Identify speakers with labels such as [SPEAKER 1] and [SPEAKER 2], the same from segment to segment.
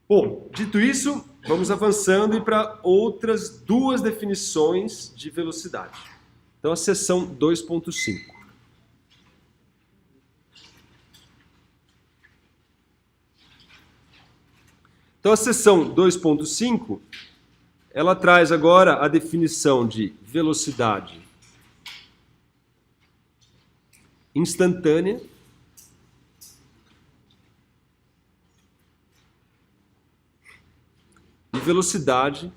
[SPEAKER 1] Bom, dito isso, vamos avançando e para outras duas definições de velocidade. Então, a seção 2.5. Então, a seção 2.5, ela traz agora a definição de velocidade instantânea e velocidade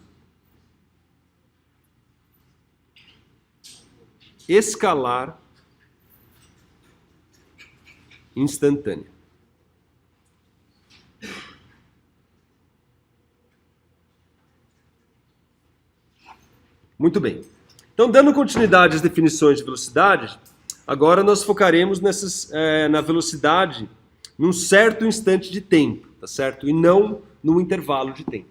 [SPEAKER 1] escalar instantânea. Muito bem. Então, dando continuidade às definições de velocidade, agora nós focaremos na velocidade num certo instante de tempo, tá certo? E não num intervalo de tempo.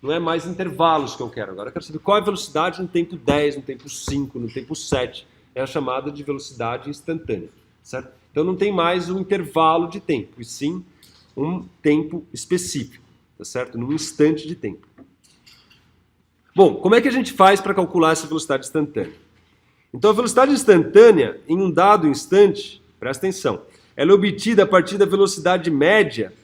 [SPEAKER 1] Não é mais intervalos que eu quero agora. Eu quero saber qual é a velocidade no tempo 10, no tempo 5, no tempo 7. É a chamada de velocidade instantânea, certo? Então não tem mais um intervalo de tempo, e sim um tempo específico, tá certo? Num instante de tempo. Bom, como é que a gente faz para calcular essa velocidade instantânea? Então a velocidade instantânea, em um dado instante, presta atenção, ela é obtida a partir da velocidade média,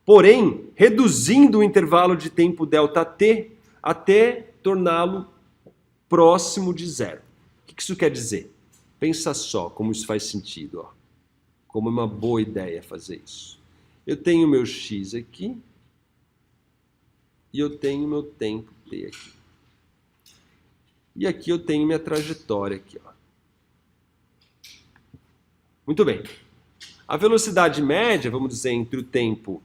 [SPEAKER 1] porém reduzindo o intervalo de tempo ΔT até torná-lo próximo de zero. O que isso quer dizer? Pensa só como isso faz sentido, ó. Como é uma boa ideia fazer isso. Eu tenho meu x aqui e eu tenho meu tempo t aqui. E aqui eu tenho minha trajetória aqui, ó. Muito bem. A velocidade média, vamos dizer, entre o tempo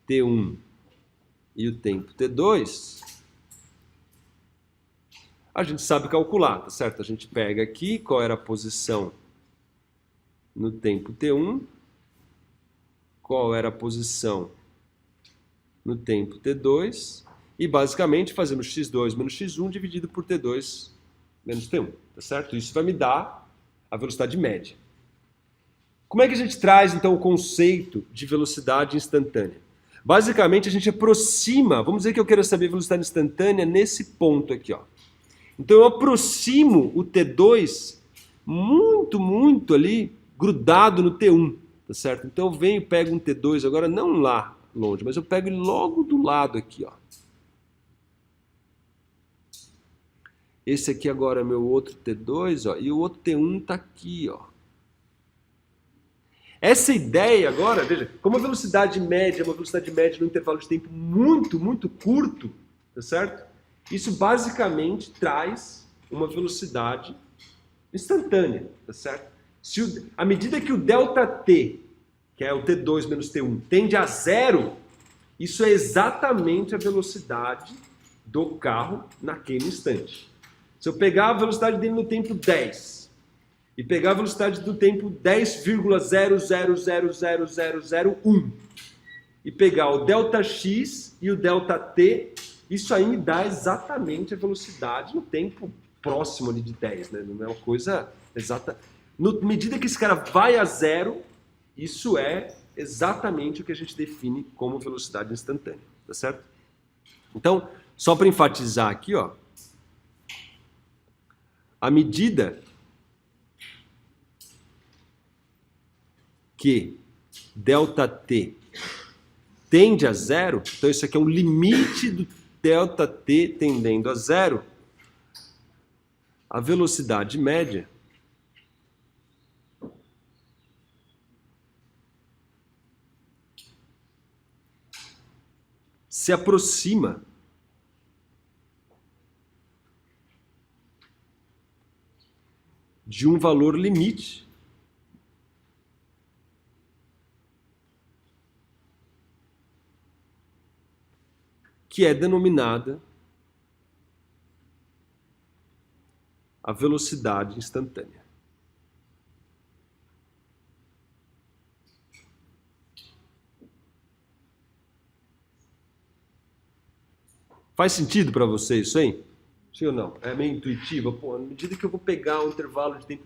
[SPEAKER 1] t1 e o tempo t2, a gente sabe calcular, tá certo? A gente pega aqui qual era a posição no tempo t1, qual era a posição no tempo t2, e basicamente fazemos x2 menos x1 dividido por t2 menos t1, tá certo? Isso vai me dar a velocidade média. Como é que a gente traz, então, o conceito de velocidade instantânea? Basicamente, a gente aproxima, vamos dizer que eu quero saber a velocidade instantânea nesse ponto aqui, ó. Então, eu aproximo o T2 muito ali, grudado no T1, tá certo? Então, eu venho e pego um T2 agora, não lá longe, mas eu pego ele logo do lado aqui, ó. Esse aqui agora é meu outro T2, ó, e o outro T1 está aqui, ó. Essa ideia agora, veja, como a velocidade média é uma velocidade média num intervalo de tempo muito curto, tá certo? Isso basicamente traz uma velocidade instantânea, tá certo? À medida que o ΔT, que é o T2 menos T1, tende a zero, isso é exatamente a velocidade do carro naquele instante. Se eu pegar a velocidade dele no tempo 10 e pegar a velocidade do tempo 10,000001 e pegar o ΔX e o ΔT, isso aí me dá exatamente a velocidade no tempo próximo ali de 10, né? Não é uma coisa exata. Na medida que esse cara vai a zero, isso é exatamente o que a gente define como velocidade instantânea, tá certo? Então, só para enfatizar aqui, ó, à medida que ΔT tende a zero, então isso aqui é um limite do ΔT tendendo a zero, a velocidade média se aproxima de um valor limite que é denominada a velocidade instantânea. Faz sentido para você isso aí? Sim ou não? É meio intuitiva? Pô, à medida que eu vou pegar um intervalo de tempo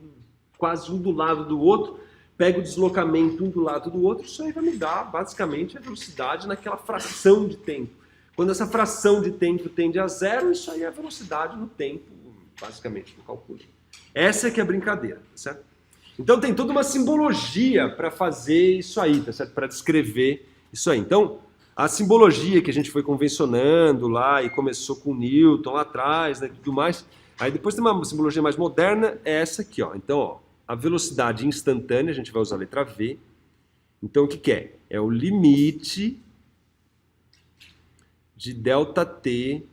[SPEAKER 1] quase um do lado do outro, pego o deslocamento um do lado do outro, isso aí vai me dar basicamente a velocidade naquela fração de tempo. Quando essa fração de tempo tende a zero, isso aí é a velocidade no tempo, basicamente, no cálculo. Essa é que é a brincadeira, tá certo? Então tem toda uma simbologia para fazer isso aí, tá certo? Para descrever isso aí. Então, a simbologia que a gente foi convencionando lá e começou com Newton lá atrás, né, e tudo mais. Aí depois tem uma simbologia mais moderna, é essa aqui, ó. Então, ó, a velocidade instantânea, a gente vai usar a letra V. Então, o que que é? É o limite de ΔT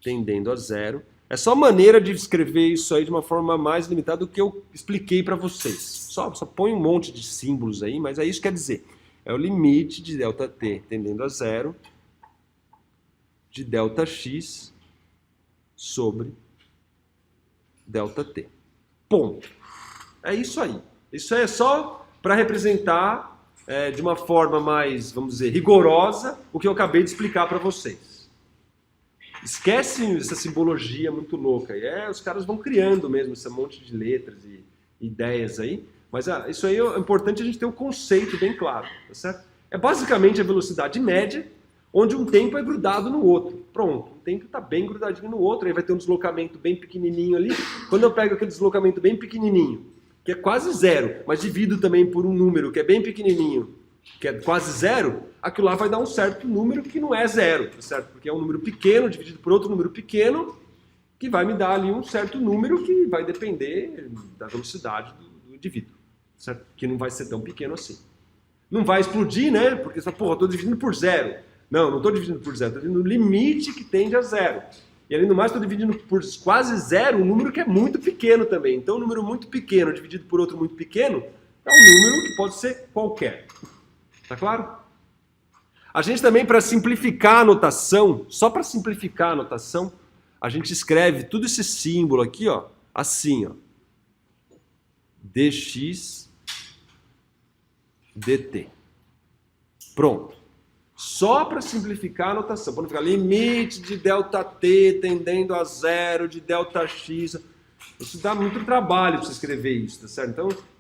[SPEAKER 1] tendendo a zero. É só maneira de escrever isso aí de uma forma mais limitada do que eu expliquei para vocês. Só põe um monte de símbolos aí, mas é isso que quer dizer. É o limite de ΔT tendendo a zero de ΔX sobre ΔT. Ponto. É isso aí. Isso aí é só para representar de uma forma mais, vamos dizer, rigorosa o que eu acabei de explicar para vocês. Esquece essa simbologia muito louca. E os caras vão criando mesmo esse monte de letras e ideias aí. Mas isso aí é importante a gente ter um conceito bem claro, tá certo? É basicamente a velocidade média, onde um tempo é grudado no outro. Pronto, o tempo está bem grudadinho no outro, aí vai ter um deslocamento bem pequenininho ali. Quando eu pego aquele deslocamento bem pequenininho, que é quase zero, mas divido também por um número que é bem pequenininho, que é quase zero, aquilo lá vai dar um certo número que não é zero, tá certo? Porque é um número pequeno dividido por outro número pequeno, que vai me dar ali um certo número que vai depender da velocidade do indivíduo, certo? Que não vai ser tão pequeno assim. Não vai explodir, né? Porque você fala, porra, eu estou dividindo por zero. Não estou dividindo por zero, estou dividindo no limite que tende a zero. E além do mais, estou dividindo por quase zero um número que é muito pequeno também. Então, um número muito pequeno dividido por outro muito pequeno é um número que pode ser qualquer. Tá claro? A gente também, para simplificar a notação, só para simplificar a notação, a gente escreve tudo esse símbolo aqui, ó, assim, ó. dx dt. Pronto. Só para simplificar a notação. Para não ficar limite de ΔT tendendo a zero de ΔX. Isso dá muito trabalho para você escrever isso, tá certo?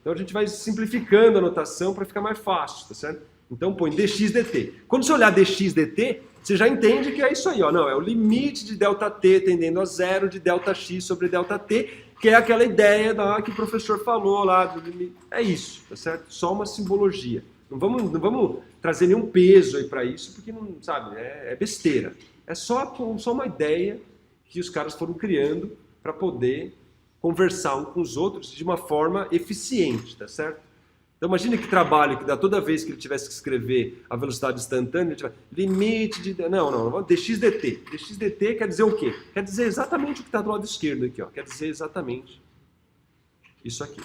[SPEAKER 1] Então a gente vai simplificando a notação para ficar mais fácil, tá certo? Então põe dx dt. Quando você olhar dx dt, você já entende que é isso aí, ó. Não, é o limite de ΔT tendendo a zero de ΔX sobre ΔT, que é aquela ideia que o professor falou lá. É isso, tá certo? Só uma simbologia. Não vamos trazer nenhum peso aí para isso, porque não sabe, é besteira. É só uma ideia que os caras foram criando para poder conversar uns com os outros de uma forma eficiente, tá certo? Então imagine que trabalho que dá toda vez que ele tivesse que escrever a velocidade instantânea, ele tivesse limite de... Não, dx dt. Dx dt quer dizer o quê? Quer dizer exatamente o que está do lado esquerdo aqui, ó. Quer dizer exatamente isso aqui,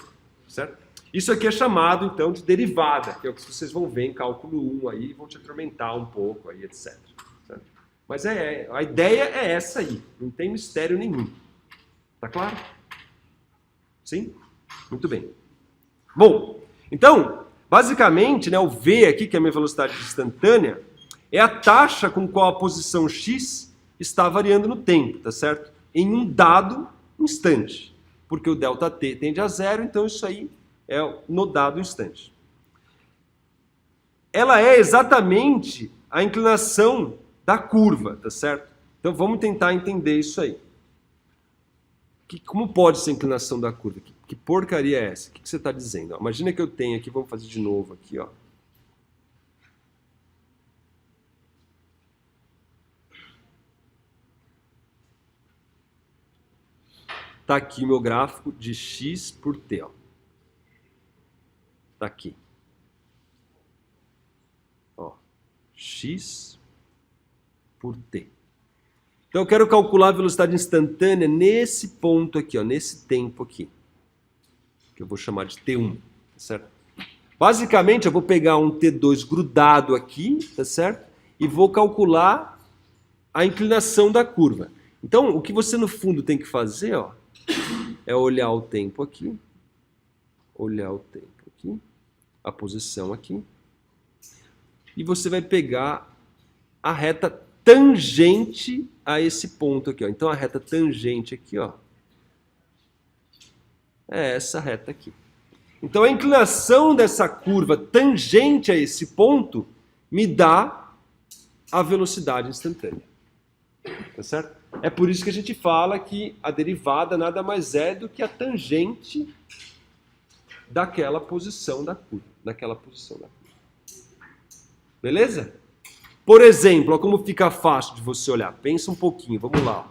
[SPEAKER 1] certo? Isso aqui é chamado, então, de derivada, que é o que vocês vão ver em cálculo 1 aí, vão te atormentar um pouco aí, etc. Certo? Mas a ideia é essa aí, não tem mistério nenhum. Tá claro? Sim? Muito bem. Bom, então, basicamente, né, o V aqui, que é a minha velocidade instantânea, é a taxa com qual a posição x está variando no tempo, tá certo? Em um dado instante. Porque o ΔT tende a zero, então isso aí é no dado instante. Ela é exatamente a inclinação da curva, tá certo? Então vamos tentar entender isso aí. Como pode ser a inclinação da curva? Que porcaria é essa? O que você está dizendo? Ó, imagina que eu tenho aqui, vamos fazer de novo aqui, ó. Tá aqui o meu gráfico de x por t, ó. Tá aqui. Ó, x por t. Então eu quero calcular a velocidade instantânea nesse ponto aqui, ó, nesse tempo aqui. Que eu vou chamar de T1, tá certo? Basicamente eu vou pegar um T2 grudado aqui, tá certo? E vou calcular a inclinação da curva. Então o que você no fundo tem que fazer, ó, é olhar o tempo aqui, a posição aqui, e você vai pegar a reta tangente a esse ponto aqui, ó. Então a reta tangente aqui, ó, é essa reta aqui. Então a inclinação dessa curva tangente a esse ponto me dá a velocidade instantânea. Tá certo? É por isso que a gente fala que a derivada nada mais é do que a tangente daquela posição da curva. Beleza? Por exemplo, ó, como fica fácil de você olhar. Pensa um pouquinho, vamos lá. Ó.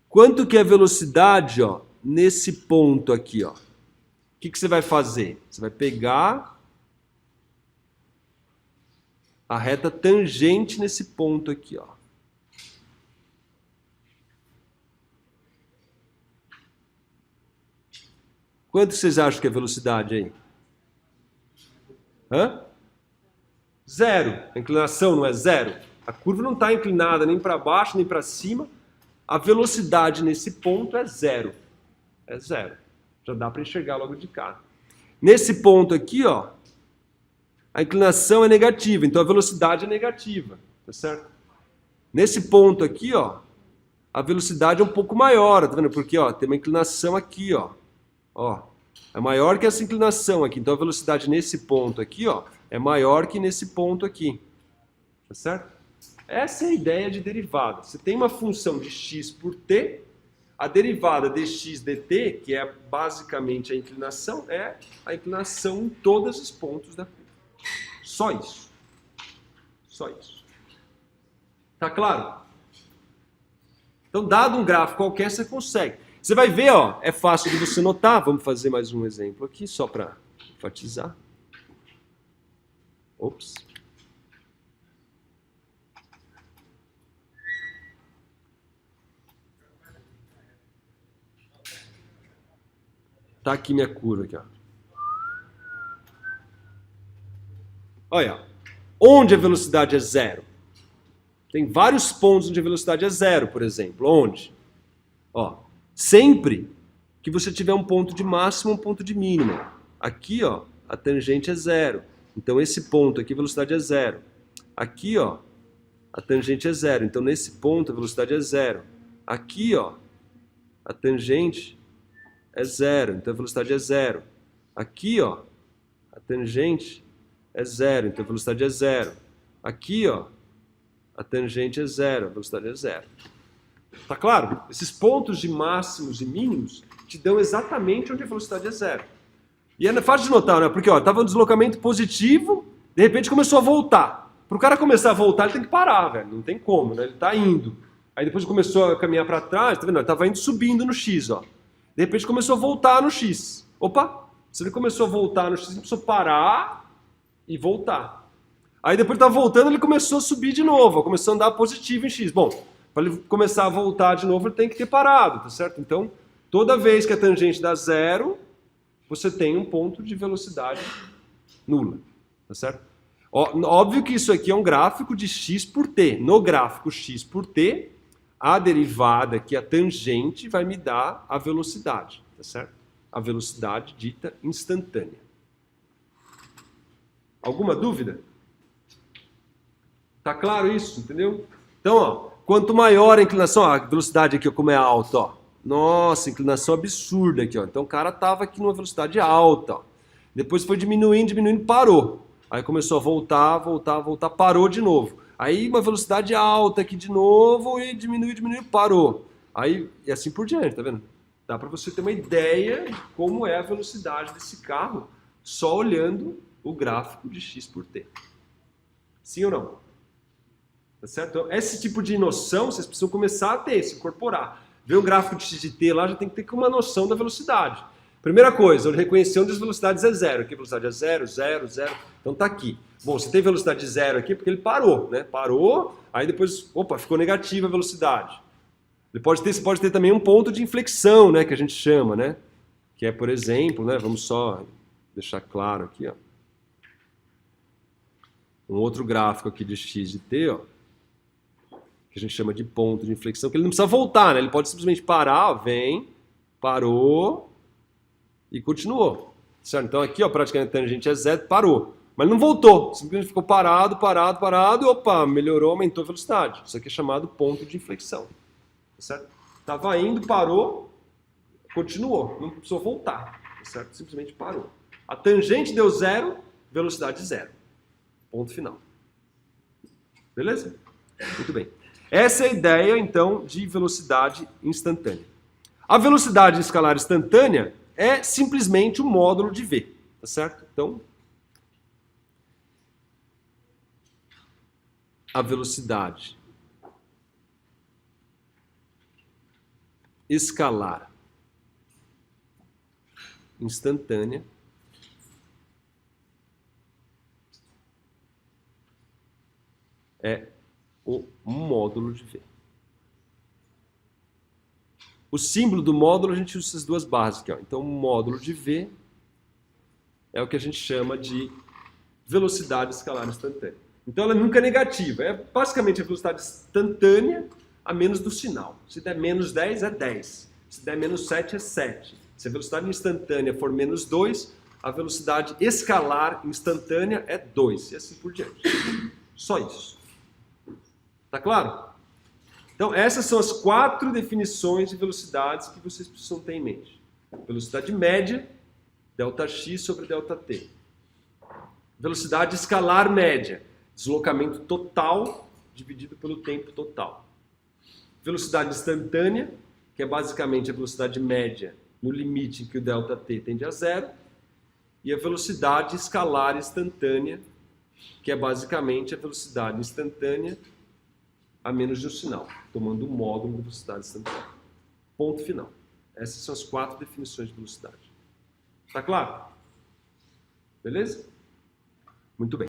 [SPEAKER 1] Quanto que é a velocidade, ó, nesse ponto aqui, ó? O que você vai fazer? Você vai pegar a reta tangente nesse ponto aqui, ó. Quanto vocês acham que é a velocidade aí? Hã? Zero. A inclinação não é zero? A curva não está inclinada nem para baixo nem para cima. A velocidade nesse ponto é zero. É zero. Já dá para enxergar logo de cara. Nesse ponto aqui, ó, a inclinação é negativa, então a velocidade é negativa, tá certo? Nesse ponto aqui, ó, a velocidade é um pouco maior, tá vendo? Porque, ó, tem uma inclinação aqui, ó. Ó, é maior que essa inclinação aqui, então a velocidade nesse ponto aqui, ó, é maior que nesse ponto aqui, tá certo? Essa é a ideia de derivada. Você tem uma função de x por t, a derivada dx dt, que é basicamente a inclinação, é a inclinação em todos os pontos da curva. Só isso. Só isso. Tá claro? Então, dado um gráfico qualquer, você consegue. Você vai ver, ó, é fácil de você notar. Vamos fazer mais um exemplo aqui, só para enfatizar. Ops. Tá aqui minha curva aqui, ó. Olha, onde a velocidade é zero? Tem vários pontos onde a velocidade é zero, por exemplo. Onde? Ó, sempre que você tiver um ponto de máximo e um ponto de mínimo. Aqui, ó, a tangente é zero. Então, esse ponto aqui, a velocidade é zero. Aqui, ó, a tangente é zero. Então, nesse ponto, a velocidade é zero. Aqui, ó, a tangente é zero. Então, a velocidade é zero. Aqui, ó, a tangente é zero. Então, a velocidade é zero. Aqui, ó, a tangente é zero. A velocidade é zero. Tá claro? Esses pontos de máximos e mínimos te dão exatamente onde a velocidade é zero. E é fácil de notar, né? Porque, ó, tava um deslocamento positivo, de repente começou a voltar. Para o cara começar a voltar, ele tem que parar, velho. Não tem como, né? Ele tá indo. Aí depois começou a caminhar para trás, tá vendo? Ele tava indo subindo no X, ó. De repente começou a voltar no X. Opa! Se ele começou a voltar no X, ele precisou parar e voltar. Aí depois ele tava voltando, ele começou a subir de novo, ó. Começou a andar positivo em X. Bom, para ele começar a voltar de novo, ele tem que ter parado, tá certo? Então, toda vez que a tangente dá zero, você tem um ponto de velocidade nula, tá certo? Óbvio que isso aqui é um gráfico de x por t. No gráfico x por t, a derivada, que é a tangente, vai me dar a velocidade, tá certo? A velocidade dita instantânea. Alguma dúvida? Tá claro isso, entendeu? Então, ó, quanto maior a inclinação, ó, a velocidade aqui, ó, como é alta, ó. Nossa, inclinação absurda aqui, ó. Então o cara tava aqui numa velocidade alta, ó. Depois foi diminuindo, diminuindo, parou. Aí começou a voltar, voltar, voltar, parou de novo. Aí uma velocidade alta aqui de novo e diminuiu, diminuiu, parou. Aí, e assim por diante, tá vendo? Dá para você ter uma ideia de como é a velocidade desse carro só olhando o gráfico de x por t. Sim ou não? Tá certo? Então, esse tipo de noção vocês precisam começar a ter, se incorporar. Ver o gráfico de x de t lá já tem que ter uma noção da velocidade. Primeira coisa, reconhecer onde as velocidades é zero. Aqui a velocidade é zero, zero, zero. Então tá aqui. Bom, você tem velocidade de zero aqui porque ele parou, né? Parou, aí depois, opa, ficou negativa a velocidade. Você pode ter também um ponto de inflexão, né? Que a gente chama, né? Que é, por exemplo, né? Vamos só deixar claro aqui, ó. Um outro gráfico aqui de x de t, ó. Que a gente chama de ponto de inflexão, que ele não precisa voltar, né? Ele pode simplesmente parar, ó, vem, parou e continuou. Certo? Então aqui, ó, praticamente a tangente é zero, parou. Mas não voltou, simplesmente ficou parado, parado, parado, e opa, melhorou, aumentou a velocidade. Isso aqui é chamado ponto de inflexão. Certo? Tava indo, parou, continuou, não precisou voltar. Certo? Simplesmente parou. A tangente deu zero, velocidade zero. Ponto final. Beleza? Muito bem. Essa é a ideia, então, de velocidade instantânea. A velocidade escalar instantânea é simplesmente um módulo de v, tá certo? Então, a velocidade escalar instantânea é o módulo de v. O símbolo do módulo, a gente usa essas duas barras aqui. Ó. Então, o módulo de v é o que a gente chama de velocidade escalar instantânea. Então, ela nunca é negativa. É basicamente a velocidade instantânea a menos do sinal. Se der menos 10, é 10. Se der menos 7, é 7. Se a velocidade instantânea for menos 2, a velocidade escalar instantânea é 2. E assim por diante. Só isso. Tá claro? Então, essas são as 4 definições de velocidades que vocês precisam ter em mente. Velocidade média, ΔX sobre ΔT. Velocidade escalar média, deslocamento total dividido pelo tempo total. Velocidade instantânea, que é basicamente a velocidade média no limite em que o ΔT tende a zero. E a velocidade escalar instantânea, que é basicamente a velocidade instantânea a menos de um sinal, tomando o módulo de velocidade instantânea. Ponto final. Essas são as 4 definições de velocidade. Tá claro? Beleza? Muito bem.